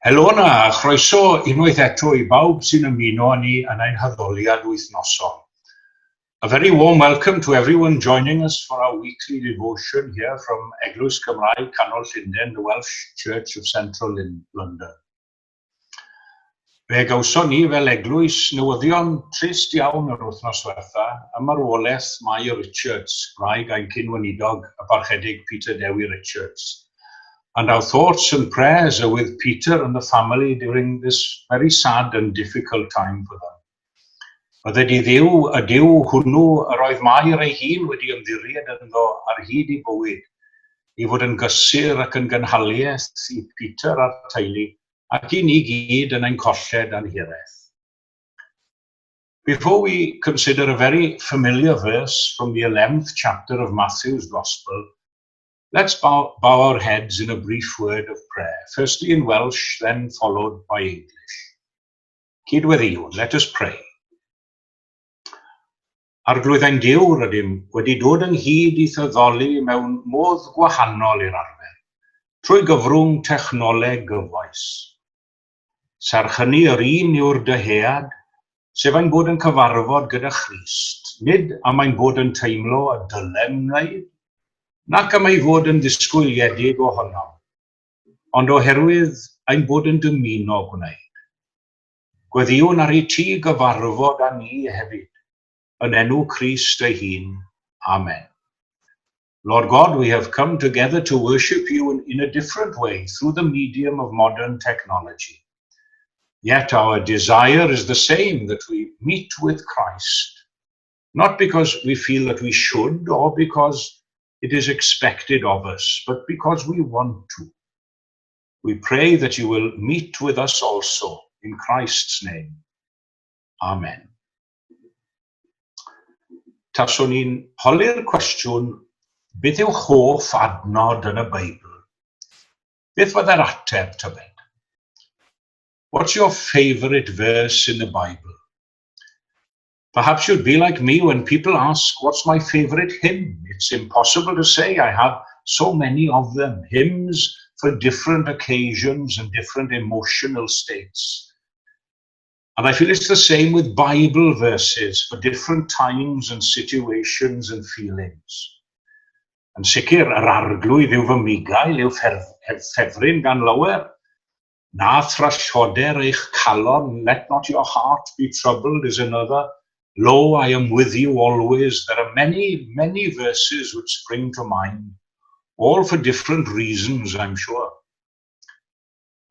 Helo na, a chroeso unwaith eto I bawb sy'n ymuno â ni yn ein haddoliad wythnosol. A very warm welcome to everyone joining us for our weekly devotion here from Eglwys Cymraeg Canol Llundain, the Welsh Church of Central London. Fe gawson ni fel eglwys newyddion trist iawn yr wythnos diwetha am marwolaeth Mae Richards, gwraig ein cynwynidog a barchedig Peter Dewi Richards. And our thoughts and prayers are with Peter and the family during this very sad and difficult time for them. Bydde di ddiw y diw hwnnw yr oedd Mair ei hun wedi ymddiried ynddo ar hyd I bywyd, I fod yn gysur ac yn gynhaliaeth I Peter a'r teulu, ac I ni gyd yn ein colled anhiraeth. Before we consider a very familiar verse from the 11th chapter of Matthew's Gospel, let's bow our heads in a brief word of prayer, firstly in Welsh, then followed by English. Gweddïwn, let us pray. Arglwydd ein Duw rydym wedi dod ynghyd I addoli mewn modd gwahanol i'r arfer, trwy gyfrwng technoleg gyfoes. Serch hynny yr un yw'r dyhead, sef ein bod yn cyfarfod gyda Crist, nid am ein bod yn teimlo a dylem wneud, nac am ei fod yn ddisgwyliedig ohonom, ond oherwydd ein bod yn dymuno gwneud. Gweddïwn ar ei ti gyfarfod â ni hefyd, yn enw Crist ei hun. Amen. Lord God, we have come together to worship you in a different way through the medium of modern technology. Yet our desire is the same, that we meet with Christ, not because we feel that we should or because it is expected of us, but because we want to. We pray that you will meet with us also, in Christ's name. Amen. Taswn ni'n holi'r cwestiwn, beth yw hoff adnod yn y Beibl? Beth fydda'r ateb tybed? What's your favorite verse in the Bible? Perhaps you'd be like me when people ask, what's my favorite hymn? It's impossible to say. I have so many of them. Hymns for different occasions and different emotional states. And I feel it's the same with Bible verses for different times and situations and feelings. Yn sicr, yr arglwydd yw fy migael, yw ffefryn gan lawer. Na thrasiodau'r eich calon, let not your heart be troubled is another. Lo, I am with you always. There are many, many verses which spring to mind, all for different reasons, I'm sure.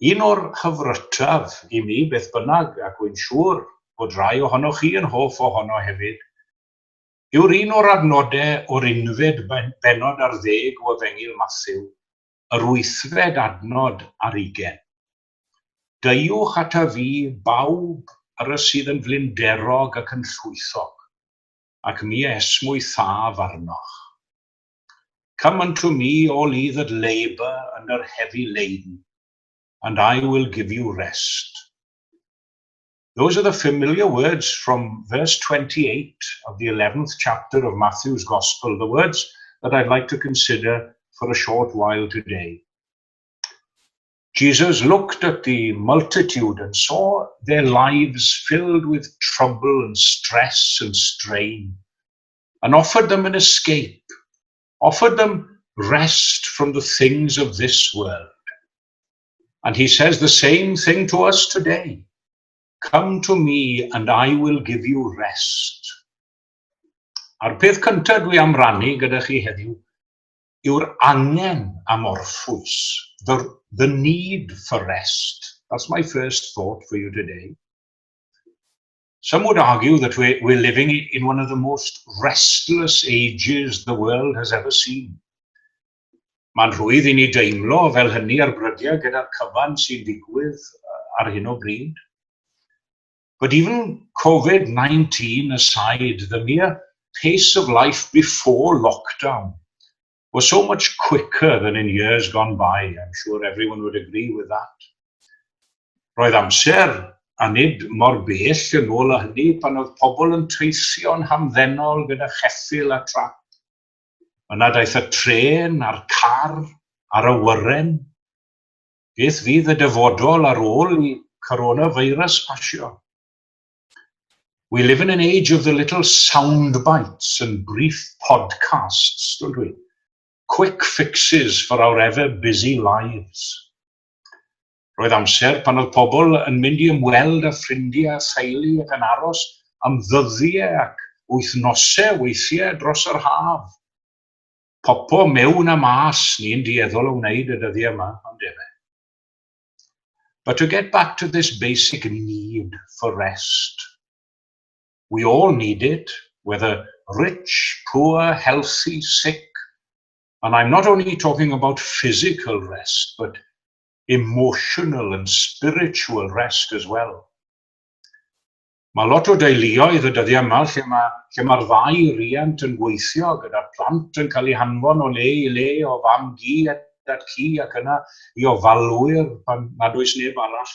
Un o'r hyfrytaf I mi beth bynnag, ac wy'n siŵr bod rai ohonoch chi yn hoff ohono hefyd, yw'r un o'r adnodau o'r unfed benod ar 10 o Efengil Matthew, yr 8fed adnod ar 20. Deiwch ata fi bawb ar y sydd yn flinderog ac yn llwythog, ac mi esmwy thaf arnoch. Come unto me, all ye that labor under heavy laden, and I will give you rest. Those are the familiar words from verse 28 of the 11th chapter of Matthew's Gospel, the words that I'd like to consider for a short while today. Jesus looked at the multitude and saw their lives filled with trouble and stress and strain, and offered them an escape, offered them rest from the things of this world. And he says the same thing to us today. Come to me and I will give you rest. A'r peth cyntaf dwi am rannu gyda chi heddiw yw'r angen am orffwys, the need for rest. That's my first thought for you today. Some would argue that we're living in one of the most restless ages the world has ever seen. Mae'n rhwydd I ni deimlo fel hynny ar brydiau gyda'r cyfan sy'n digwydd ar hyn o bryd. But even COVID-19 aside, the mere pace of life before lockdown was so much quicker than in years gone by. I'm sure everyone would agree with that. Roedd amser a nid mor bell yn ôl â hynny pan oedd pobl yn teithio'n hamddenol gyda cheffyl a trap. Yna daeth y tren a'r car a'r awyren. Beth fydd y dyfodol ar ôl I coronavirus pasio? We live in an age of the little sound bites and brief podcasts, don't we? Quick fixes for our ever busy lives. Roedd amser pan oedd pobl yn mynd I ymweld â ffrindiau a theulu ac yn aros am ddyddiau ac wythnosau weithiau dros yr haf. Popo mewn a mas ni'n dueddol o wneud y dyddiau yma, ond efe. But to get back to this basic need for rest, we all need it, whether rich, poor, healthy, sick. And I'm not only talking about physical rest, but emotional and spiritual rest as well. Mae lot o deuluoedd y dyddiau yma lle mae'r ddau riant yn gweithio gyda plant yn cael eu hanfon o le I le o fam gi at ci ac yna I ofalwyr pan nad oes neb arall.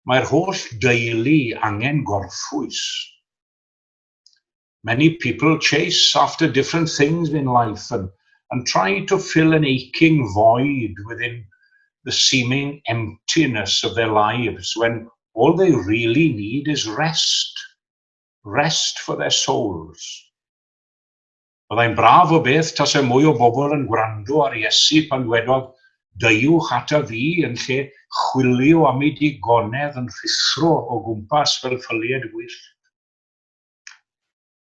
Mae'r holl deulu angen gorffwys. Many people chase after different things in life and try to fill an aching void within the seeming emptiness of their lives when all they really need is rest. Rest for their souls. Byddai'n braf o beth tasai mwy o bobl yn gwrando ar Iesu pan wedodd deiwch ata fi yn lle chwilio am ei digonedd yn rhuthro o gwmpas fel ffylied gwyllt.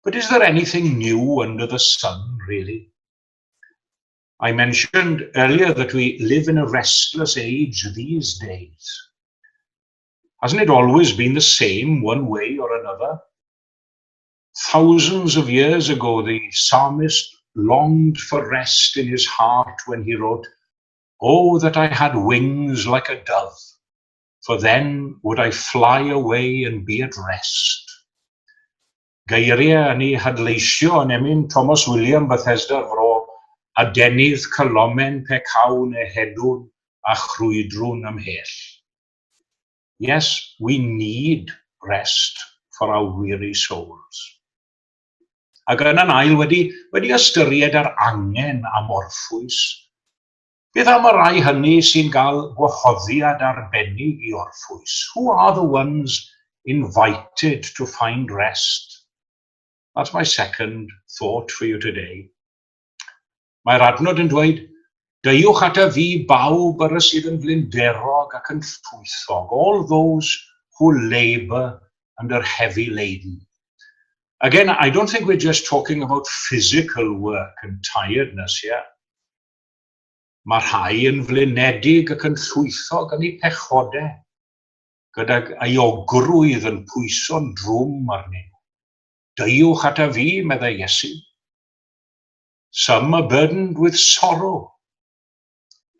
But is there anything new under the sun, really? I mentioned earlier that we live in a restless age these days. Hasn't it always been the same one way or another? Thousands of years ago, the psalmist longed for rest in his heart when he wrote, "Oh, that I had wings like a dove, for then would I fly away and be at rest." Geiriau yn ei hadleisio yn emyn Thomas William Bethesda fro, a denydd cylomen pecawn e hedwn a chrwydrwn ymhell. Yes, we need rest for our weary souls. Ac yna'n ail wedi ystyried ar angen am orffwys. Beth am y rai hynny sy'n cael gwahoddiad arbennig I orffwys? Who are the ones invited to find rest? That's my second thought for you today. Mae'r adnod yn dweud, deiwch ata fi bawb ar y sydd yn flinderog ac yn ffwythog, all those who labor under heavy laden. Again, I don't think we're just talking about physical work and tiredness here. Mae rhai yn flinedig ac yn llwythog yn ei pechodau, gydag ei ogrwydd yn pwyso'n drwm arnyn nhw. Deiwch ata fi, meddai Iesu. Some are burdened with sorrow.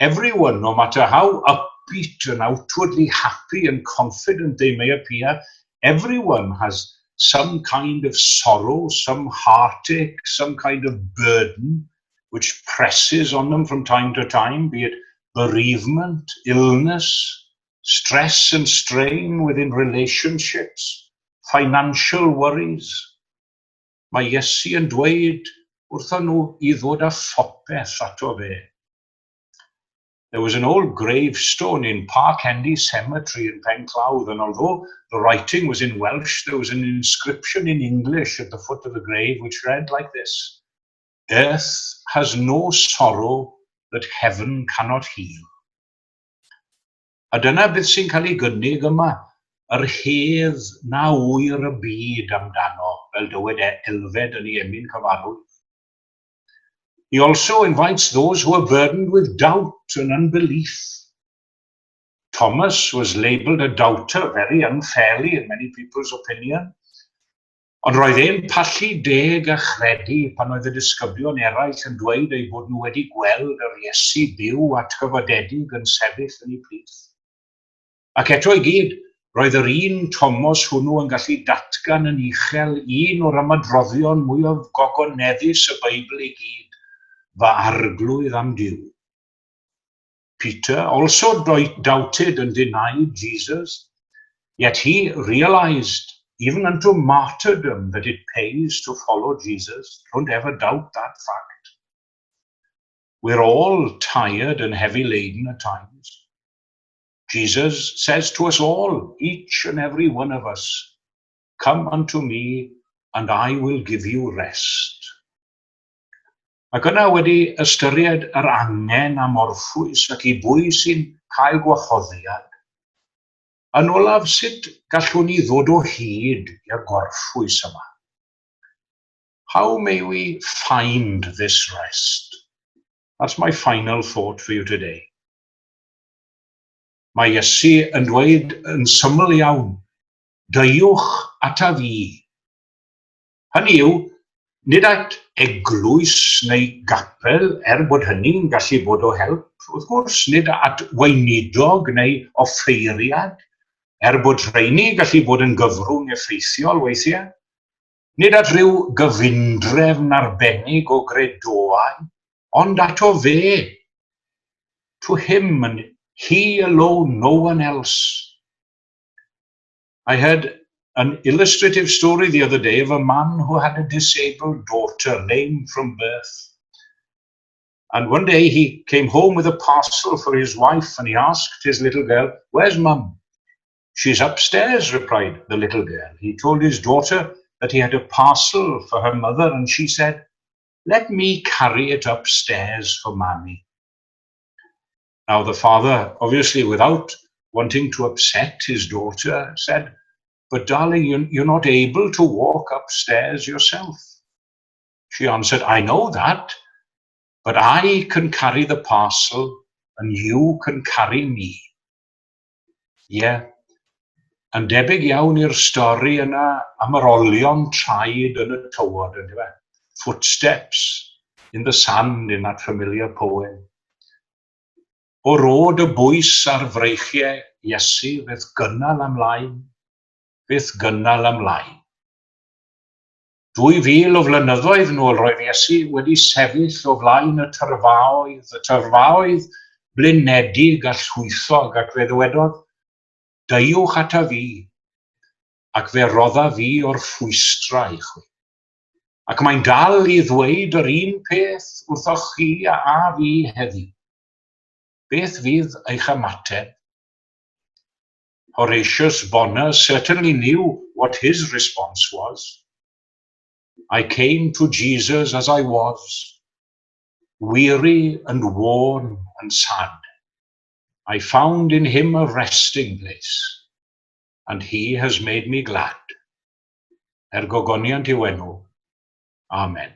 Everyone, no matter how upbeat and outwardly happy and confident they may appear, everyone has some kind of sorrow, some heartache, some kind of burden which presses on them from time to time, be it bereavement, illness, stress and strain within relationships, financial worries. Mae Iesu yn dweud wrthon nhw I ddod â phopeth ato fe. There was an old gravestone in Park Hendy Cemetery in Penclawdd, and although the writing was in Welsh, there was an inscription in English at the foot of the grave which read like this: "Earth has no sorrow that heaven cannot heal." A dyna beth sy'n cael ei gynnig yma, yr hedd na wyr y byd amdano, fel dywed Elfed yn ei emyn cyfarfod. He also invites those who are burdened with doubt and unbelief. Thomas was labelled a doubter very unfairly in many people's opinion. Ond roedd e'n pallu deg a chredu pan oedd y disgyblion eraill yn dweud ei bod nhw wedi gweld yr Iesu byw atgyfodedig yn sefyll yn ei plith. Ac eto I gyd, roedd yr un Thomas hwnnw yn gallu datgan yn uchel un o'r ymadroddion mwyaf gogoneddus y Beibl I gyd, fy arglwydd am Duw. Peter also doubted and denied Jesus, yet he realized, even unto martyrdom, that it pays to follow Jesus. Don't ever doubt that fact. We're all tired and heavy laden at times. Jesus says to us all, each and every one of us, "Come unto me, and I will give you rest." Ac yna wedi ystyried yr angen am orffwys ac i bwy sy'n cael gwahoddiad, yn olaf sut gallwn ni ddod o hyd i'r gorffwys yma? How may we find this rest? That's my final thought for you today. Mae Iesu yn dweud yn syml iawn, deuwch ata fi. Hynny yw, nid at eglwys neu gapel, bod hynny'n gallu bod o help, wrth gwrs, nid at weinidog neu offeiriad, bod rheini gallu bod yn gyfrwng effeithiol weithiau, nid at ryw gyfundrefn arbennig o gredoau, ond at o fe. To him and he alone, no one else. I heard an illustrative story the other day of a man who had a disabled daughter, lame from birth. And one day he came home with a parcel for his wife and he asked his little girl, "Where's Mum?" "She's upstairs," replied the little girl. He told his daughter that he had a parcel for her mother and she said, "Let me carry it upstairs for Mammy." Now the father, obviously without wanting to upset his daughter, said, "But darling, you're not able to walk upstairs yourself." She answered, "I know that, but I can carry the parcel and you can carry me." Yeah, yn debyg iawn i'r stori yna am yr olion traed yn y tywod, ynddo fe? Footsteps in the sand in that familiar poem. O rod y bwys ar freichiau Iesu fydd gynnal ymlaen, fydd gynnal ymlaen. 2000 o flynyddoedd nôl roedd Iesu wedi sefyll o flaen y tyrfaoedd blinedig a llwythog, ac fe ddwedodd, "Deuwch ata fi, ac fe rodda fi o'r ffwystra i chwi." Ac mae'n dal i ddweud yr un peth wrthoch chi a fi heddi. Beth fydd eich ymateb? Horatius Bonar certainly knew what his response was. "I came to Jesus as I was, weary and worn and sad. I found in him a resting place, and he has made me glad." Gogoniant yw'n. Amen.